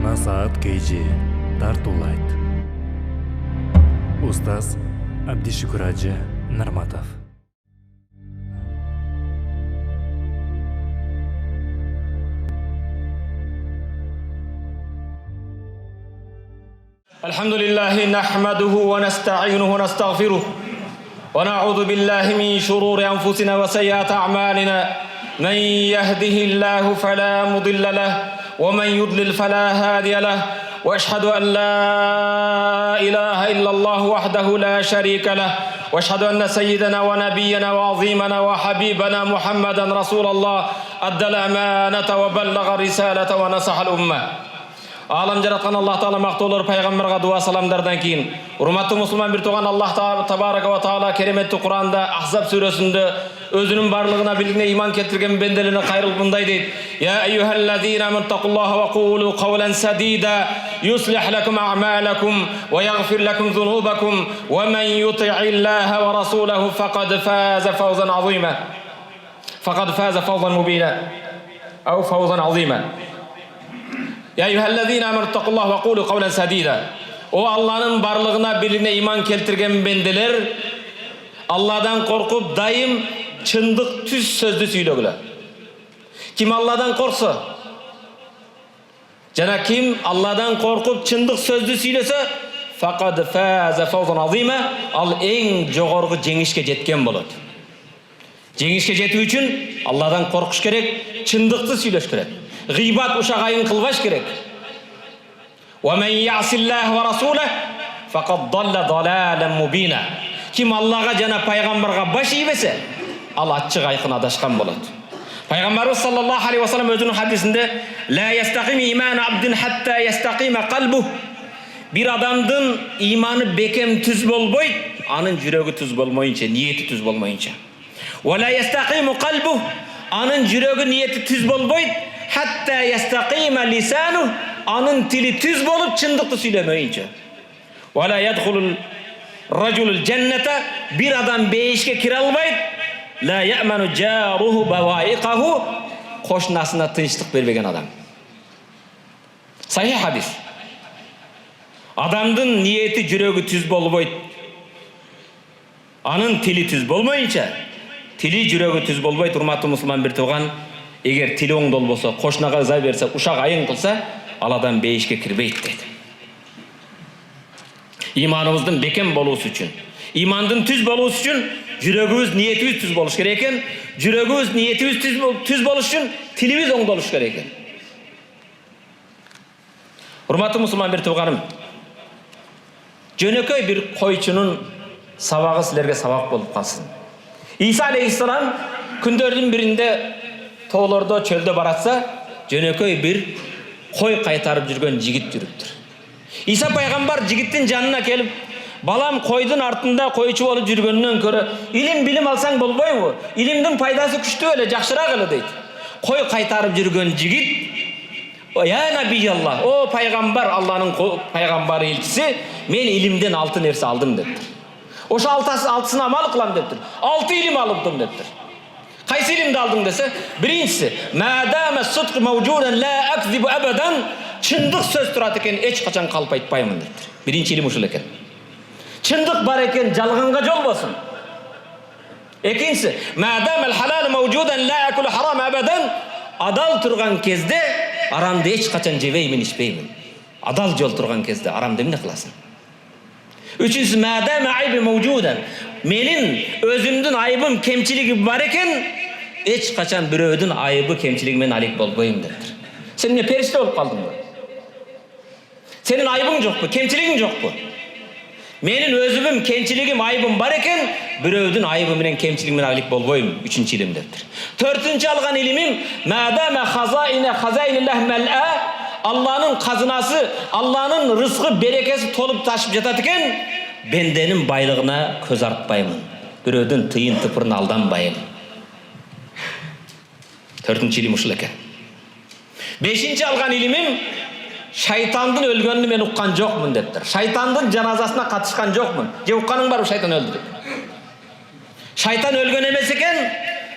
Жана саат KG тартуулайт. Устаз Абдишукур Ажы Нарматов. الحمد لله نحمده ونستعينه ونستغفره ونعوذ بالله من شرور أنفسنا وسيئات أعمالنا من يهده الله فلا مضل له ومن يضلل فلا هادي له وأشهد أن لا إله إلا الله وحده لا شريك له وأشهد أن سيدنا ونبينا وعظيمنا وحبيبنا محمدا رسول الله أدى الأمانة وبلغ الرسالة ونصح الأمة. Алам жаратқан Аллах Таала мақтаулар пайғамбарға дуа саламдардан кейін урматты мұсылман бір туған Аллах Табарака ва Таала кереметті Құранда Ахзаб сүресінде өзінің барлығына білгіне иман келтірген бенделеріне қайрылып мындай дейді: Я айюхаллазина амантақуллаха ва қулу қаулан садида юслих лакум аъмалакум ва яғфир лакум зунубакум ва ман юти'иллаха ва расулаху фақад фаза фаузан азима фақад фаза фаузан мубина ау фаузан азима. Я айюхаллазина амантақуллаха ва қулу қаулан садида. О Алланың барлығына білгіне иман келтірген бенделер, Алладан қорқып дайым чындық түз сөзді сөйлегілі. Ким Алладан қорқса, жана ким Алладан қорқып чындық сөзді сөйлесе, фақад фаза фаузан азима, ал ең жоғарғы жеңішке жеткен болады. Жеңішке жету үшін Алладан қорқыш керек, чындықты сөйлеш керек. Ғибат ушағайын қылбаш керек. وَمَنْ يَعْصِ اللَّهَ وَرَسُولَهُ فَقَدْ ضَلَّ ضَلَالًا مُبِينًا. Ким Аллаға жана пайғамбарға баш ийбесе, ал ачык айқын адашқан болады. Пайғамбарыбыз саллаллаху алейхи ва саллям өзінің хадисінде: "Ла ястақим иману абдин хатта ястақима қалбу." Bir адамдың иманы бекем түз болбойт, анын жүрегі түз болмайынша, ниеті түз болмайынша. "Ва ястақиму қалбу." Анын жүрегі ниеті түз болбойт, хатта ястақима лисану. Анын тили түз болып чындықты сөйлемейінше. Вала ядхулул ражулул джанната. Bir адам бейішке кіре албайды. Ла я'ману джаруху баваиқаху. Қошнасына тыныштық бербеген адам. Сахих хадис. Адамдың ниеті жүрегі түз болбойт. Анын тили түз болмайынша, тили жүрегі түз болбойт. Урматты мұсылман бір туған, егер тили оңдол болса, қошнаға зай берсе, ушақ айын қылса, ал адам бейішке кірбейді дейді. Иманымыздың бекем болуысы үшін, имандың түз болуысы үшін, жүрегіміз, ниетіміз түз болуш керек екен. Жүрегіміз, ниетіміз түз болуш үшін, тіліміз оңдолуш керек екен. Урматты мұсылман бір туғаным, жөнекей бір қойшының сабағы сілерге сабақ болып қалсын. Иса алейхиссалам күндердің бірінде тоғларда, чөлде баратса, жөнекей бір қой қайтарып жүрген жігіт жүріптір. Иса пайғамбар жігіттің жанына келіп, балам қойдың артында қойчы болып жүргеннен көрі, илім білім алсаң болбой му? Илімдің пайдасы күшті өлі, жақшырақ өлі дейді. Қой қайтарып жүрген жігіт, я наби Аллах, о пайғамбар, Алланың пайғамбары елшісі, мен илімден 6 нәрсе алдым дедір. Ошы алтысын амал қылам дедір. 6 илім алыптым дедір. Қайсы илімді алдың десе, біріншісі, мәдәмә сұдқы мәужудан лә әкзибу әбәдан, чындық сөз тұрат екен, еш қачан қалып айтпаймын дедір. Бірінші илім ұшыл екен. Чындық бар екен, жалғанға жол болсын. Екіншісі, мәдәмә халал мәужудан лә әкулі харам әбәдан, адал тұрған кезде арамды еш қачан жебеймін, ішпеймін. Адал жол тұрған кезде арамды міне қыласын. Üçüncüsü, мәдәмә айбы мәужудан, менің өзімдің айыбым, кемчілігі бар екен, еш қачан біреудің айыбы, кемчілігімен алек болбойым дедір. Сен не періште болып қалдың ба? Сенің айыбың жоқ бұ, кемчілігің жоқ бұ. Менің өзімім, кемчілігім, айыбым бар екен, біреудің айыбымен, кемчілігімен алек болбойым. Üçüncü илім дедір. Төртінші алған илімім, мәдәмә хазайниллах мәл'ә. Allah'ın қазынасы, Allah'ın rızkı, berekesi толып taşıp жатат екен, бенденің байлығына көз артпаймын. Біреудің тыйын тыпырын алданбайым. Төртінші илім ұшыл екен. Бешінші алған илімім, шайтандың өлгенін мен ұққан жоқмын дедір. Шайтандың жаназасына қатышқан жоқмын. Же ұққаның бар, шайтан өлді деп. Шайтан өлген емес екен,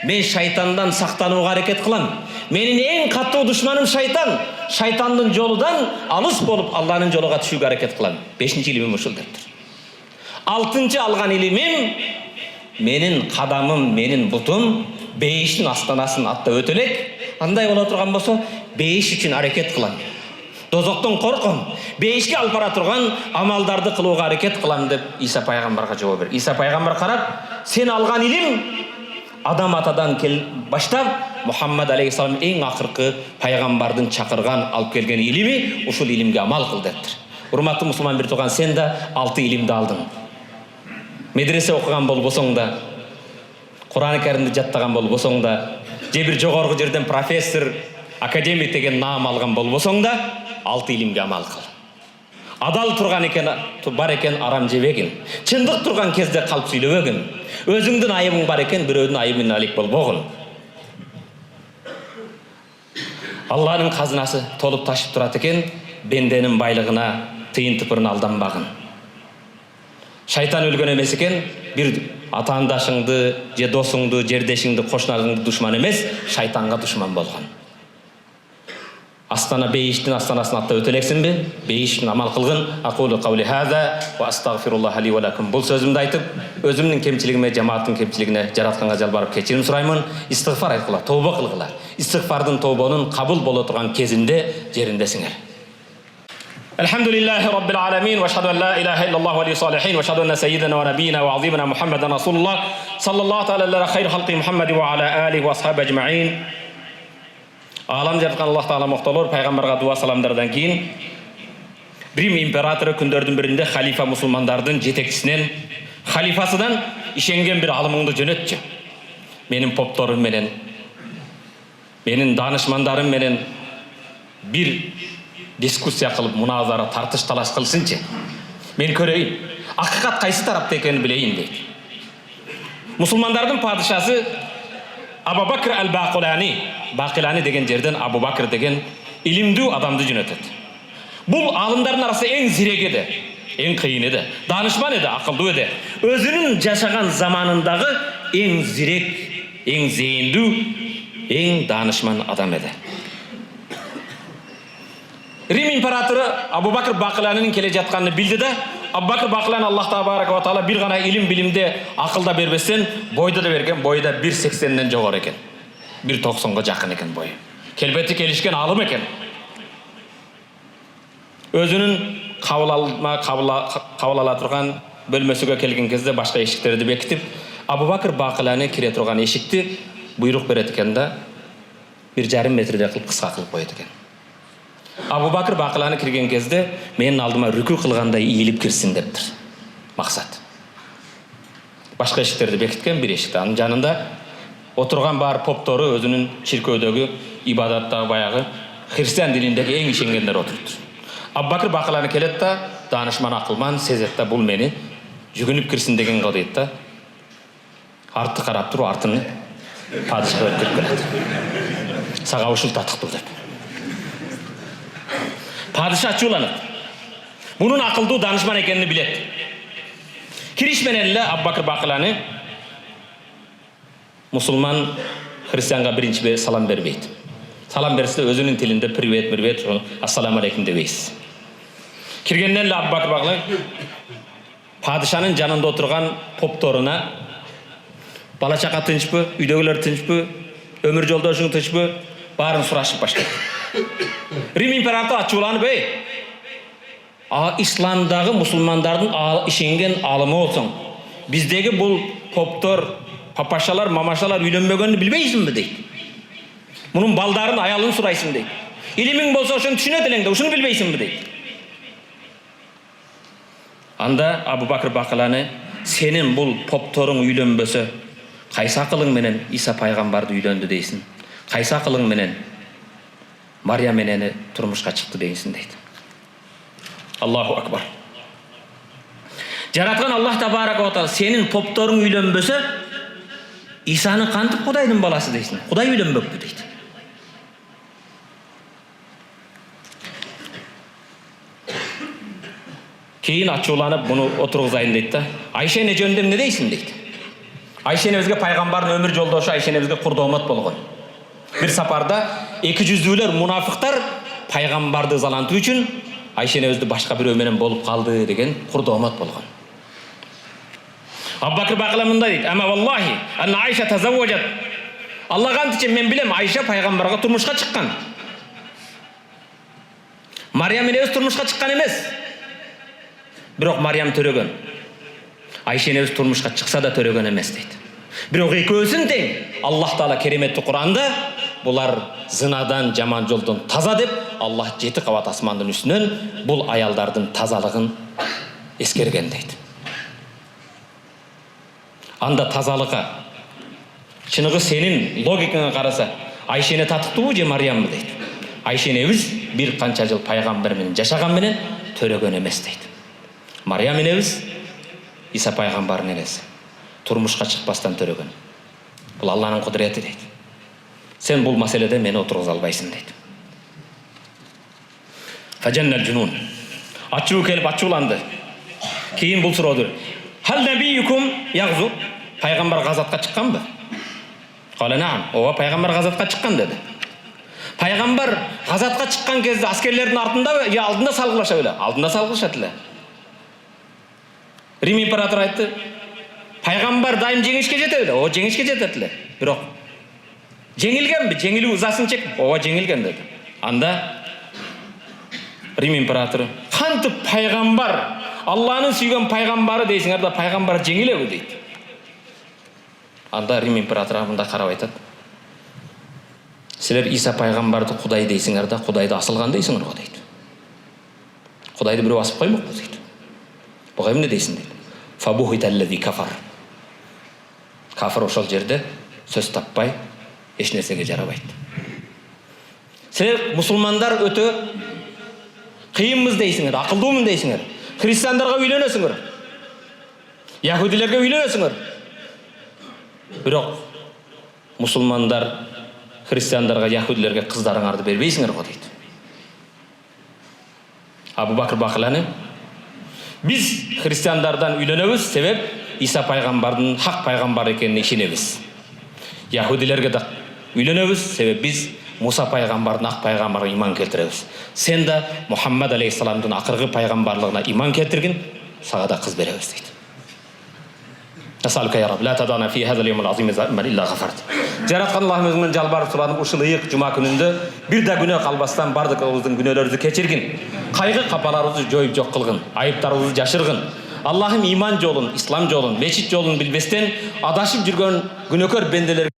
мен шайтандан сақтануға әрекет қылам. Менин эң каттуу душманым шайтан. Шайтандын жолудан алыс болуп Алланын жолуга түшүүгө аракет кылам. 5-чи илимим ушул дептир. 6-чы алган илимим менин кадамым, менин бутум бейиштин астанасын аттап өтө элек. Андай боло турган болсо, бейиш үчүн аракет кылам. Дозоктон корком. Бейишке алып бара турган амалдарды кылууга аракет кылам деп Иса пайгамбарга жооп берди. Иса пайгамбар карап, сен алган илим Адам атадан баштап Мухаммад алейхиссалам эң акыркы пайгамбардын чакырган алып келген илими, ушул илимге амал кыл дептир. Урматтуу мусулман бир тууган, сен да 6 илимди алдың. Медресе окуган болбосоң да, Кур'ан Каримди жаттаган болбосоң да, же бир жогорку жерден профессор, академик деген наам алган болбосоң да, 6 илимге амал кыл. Адал турган экен, бар экен, арам жебегин. Чындык турган кезде калп сүйлөбөгүн. Өзүңдүн айыбың бар экен, бирөөдүн айыбына алек болбогун. Алланын казынасы толуп ташып турат экен, бенденин байлыгына тыйын тыпырын алданбагын. Шайтан өлгөн эмес экен, бир атаандашыңды, же досуңду, жердешиңди, кошунаңды душман эмес, шайтанга душман болгон. Астана бейиштин астанасын аттап өтө элексиңби? Бейиш үчүн амал кылгын. Aqulu qawli hada wa astaghfirullah li wa lakum. Бул сөзүмдү айтып, өзүмдүн кемчилигиме, жамааттын кемчилигине жаратканга жалбарып кечирим сураймын. Истигфар айткыла, тооба кылгыла. Истигфардын тообонун кабыл боло турган кезинде жериндесиңер. Alhamdulillahi rabbil alamin wa ashhadu an la ilaha illallah wa li salihin wa ashhadu anna sayyidana wa nabiyyina wa azimana Muhammadan rasulullah sallallahu ta'ala ala khayr khalqi Muhammad wa ala alihi wa ashabi ajma'in. Алам жараткан Аллах Таала моктолор, пайгамбарга дуа саламдардан кийин Рим императору күндөрдүн биринде халифа мусулмандардын жетекчисинен, халифасынан ишенген бир алымыңды жөнөтчү. Менин попторум менен, менин данышмандарым менен бир дискуссия кылып, муназара, тартыш талаш кылсынчы. Мен көрөйүн, акыйкат кайсы тарапта экенин билейин дейт. Мусулмандардын падышасы Абу Бакр ал-Бақилани, Бақилани деген жерден Абу Бакр деген илимдүү адамды жөнөтөт. Бул алымдардын арасында эң зирек эди, эң кыйын эди, данышман эди, акылдуу эди. Өзүнүн жашаган заманындагы эң зирек, эң зээндүү, эң данышман адам эди. Рим императору Абу Бакр Бақиланинин келе жатканын билди да, Абу Бакр Бақилани Аллах табарaka ва таала бир гана илим билимде, акылда бербестен, бойда да берген, бойда 1.80-ден жогору экен. 1.90га жакын экен бою. Келбети келишкен алым экен. Өзүнүн кабыл ала турган бөлмөсүгө келген кезде башка эшиктерди бекитип, Абу Бакр Бақилани кире турган эшикти буйрук берет экен да, 1,5 метрдей кылып кыска кылып коет экен. Абу Бакр Бақилани кирген кезде менин алдыма рүкү кылгандай ийилип кирсин дептир. Максат. Башка эшиктерди бекиткен, бир эшикти. Анын жанында отурган бар поптору өзүнүн чиркөөдөгү ибадаттагы баягы христиан дининдеги эң ишенгендер отуруптур. Абу Бакр Бақилани келет да, данышман акылман сезет да, бул мени жүгүнүп кирсин деген го дейт да. Артты карап туруп, артын падышка өткөрүп келет. Сага ушул татыктуу деп. Падыша ачууланат. Бунун акылдуу данышман экенин билет. Кириш менен эле Абу Бакр Бақилани мусулман христианга биринчи салам бербейт. Салам берсе өзүнүн тилинде привет, ассаламу алейкум дебейсиз. Киргенден эле Абу Бакр Бақилани падышанын жанында отурган попторуна бала чака тынчпы, үйдөгүлөр тынчпы, өмүр жолдошуң тынчпы, баарын сурашып баштайт. Рим императору ачууланып, исламдагы мусулмандардын ишенген алымы болсоң, биздеги бул поптор, папашалар, мамашалар үйлөнбөгөнүн билбейсиңби дейт. Мунун балдарын, аялын сурайсың дейт. Илимиң болсо ошону түшүнөт элең да, ушуну билбейсиңби дейт. Анда Абу Бакр Бақилани, сенин бул попторуң үйлөнбөсө, кайсы акылың менен Иса пайгамбарды үйлөндү дейсиң? Кайсы акылың менен Мария менен турмушка чыкты дейсиң дейт. Аллаху акбар. Жараткан Аллах табарaka ва таала сенин попторуң үйлөнбөсө, Исаны кантип Кудайдын баласы дейсиң? Кудай үйлөнбөкпү дейт. Кейін ачууланып буну отургузайын дейт да. Айша эне жөнүндө эмне дейсиң дейт. Айша энебизге пайгамбардын өмүр жолдошу, Айша энебизге курдомот болгон. Bir сапарда 200'lüler münafıklar пайғамбарды ызалантуу үчүн Айша энебизди башка бирөө менен болуп калды деген курдомат болгон. Абу Бакыр Бакыла мындай дейт: "Ама валлахи, анна Айша тазавважат." Аллага античе мен билем, Айша пайгамбарга турмушка чыккан. Мариям энебиз турмушка чыккан эмес. Бирок Мариям төрөгөн. Айша энебиз турмушка чыкса да төрөгөн эмес дейт. Бирок экөөсүн тең Аллах Таала кереметтүү Кур'анда булар зынадан, жаман жолдон таза деп Аллах 7 кабат асмандын үстүнөн бул аялдардын тазалыгын эскерген дейт. Анда тазалыкка чыныгы сенин логикаңа караса Айша эне татыктуубу же Мариямбы дейт. Айша энебиз бир канча жыл пайгамбар менен жашаган менен төрөгөн эмес дейт. Мариям энебиз Иса пайгамбардын энеси. Турмушка чыкпастан төрөгөн. Бул Алланын кудурети дейт. Сен бул маселеде мени отургуза албайсың дейт. Фажаннал джунун. Ачуу келип ачууланды. Кийин бул сурооду: "Хал набийюкум ягзу?" Пайгамбар газатка чыкканбы? Кала наам. Ооба, пайгамбар газатка чыккан деди. Пайгамбар газатка чыккан кезде аскерлердин артында же алдында салгылаша беле? Алдында салгылашат эле. Рим императору айтты: "Пайгамбар дайым жеңишке жетет эле." О, жеңишке жетет эле. Бирок жеңилгенби? Жеңилүү ызасын чек. Ооба, жеңилген деди. Анда Рим императору: "Кантип пайгамбар, Алланын сүйгөн пайгамбары дейсиңер да пайгамбар жеңилеби?" дейт. Анда Рим императору мында карап айтат: "Силер Иса пайгамбарды Кудай дейсиңер да Кудайды асылган дейсиңер го" дейт. Кудайды бирөө асып коймокпу дейт. Буга эмне дейсиң дейт. Фабухиталлази кафар. Кафир ошол жерде сөз таппай эч нерсеге жарабайт. Силер мусулмандар өтө кыйынбыз дейсиңер, акылдуумун дейсиңер. Христиандарга үйлөнөсүңөр. Яһудилерге үйлөнөсүңөр. Бирок мусулмандар христиандарга, яһудилерге кыздарыңарды бербейсиңер го дейт. Абу Бакыр Бакыланы: "Биз христиандардан үйлөнөбүз, себеп Иса пайгамбардын хак пайгамбар экенине ишенебиз. Яһудилерге да үйлөнөбүз, себеп биз Муса пайгамбардын ак пайгамбарына иман келтиребиз. Сен да Мухаммад алейхиссаламдын акыркы пайгамбарлыгына иман келтиргин, сага да кыз беребиз" дейт. Насалка я Рабб, ла тадана фи хазал йомул азим заман илла гафарт. Жараткан Аллахым өзүңдөн жалбарып сурадым, ушул ыйык жума күнүндө бир да күнөө калбастан бардыгыбыздын күнөөлөрүбүздү кечиргин. Кайгы капаларыбызды жоюп жок кылгын, айыптарыбызды жашыргын. Аллахым иман жолун, ислам жолун, мечит жолун билбестен адашып жүргөн күнөөкөр бенделерге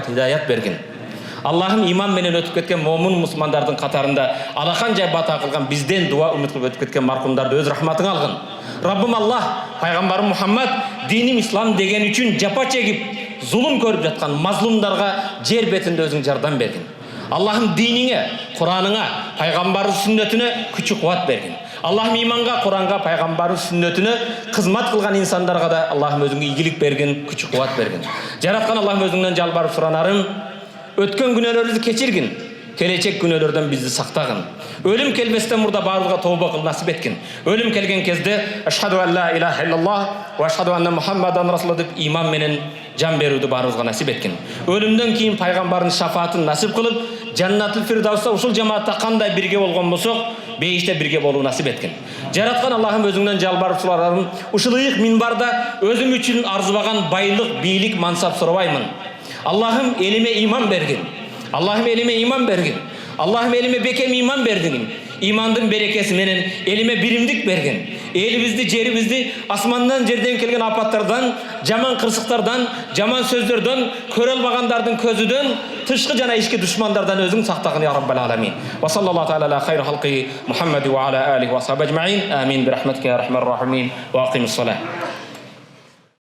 хидаят бергин. Аллахым иман менен өтүп кеткен момун мусулмандардын катарында алахан жай бата кылган бизден дуа үмүт кылып өтүп кеткен маркумдарды өз рахматыңа алгын. Раббым Аллах, пайгамбарым Мухаммад диним ислам деген үчүн жапа чегип, зулум көрүп жаткан мазлумдарга жер бетинде өзүң жардам бергин. Аллахым диниңе, Кураныңа, пайгамбардын сүннөтүнө күч кубат бергин. Аллахым иманга, Куранга, пайгамбардын сүннөтүнө кызмат кылган инсандарга да Аллахым өзүңө ийгилик бергин, күч кубат бергин. Жараткан Аллахым өзүңдөн жалбарып суранарым, өткөн күнөөлөрүбүздү кечиргин, келечек күнөөлөрдөн бизди сактагын. Өлүм келбестен мурда баарыбызга тооба кыл насип эткин. Өлүм келген кезде ашхаду ан ла илаха иллаллах ва ашхаду анна Мухаммадан расулуллах деп иман менен жан берүүнү баарыбызга насип эткин. Өлүмдөн кийин пайгамбардын шафаатын насип кылып, Жаннатул Фирдауста ушул жамаатта кандай бирге болгон болсок, бейиште бирге болуу насип эткин. Жараткан Аллахым өзүңдөн жалбарып сурарым, ушул ыйык минбарда өзүм үчүн арзыбаган байлык, бийлик, мансап сурабаймын. Аллахым элиме иман бергин. Аллахым элиме иман бергин. Аллахым элиме бекем иман бергин. Имандын берекеси менен элиме биримдик берген. Элибизди, жерибизди асмандан, жерден келген апаттардан, жаман кырсыктардан, жаман сөздөрдөн, көрө албагандардын көзүдөн, тышкы жана ички душмандардан өзүң сактагын я Раббал аламин. Ва саллаллаху тааля ала хайр халқи Мухаммади ва ала алихи ва сахбиhi ajma'in. Амин bi rahmatika ya arhamar rahimin. Wa aqimus salah.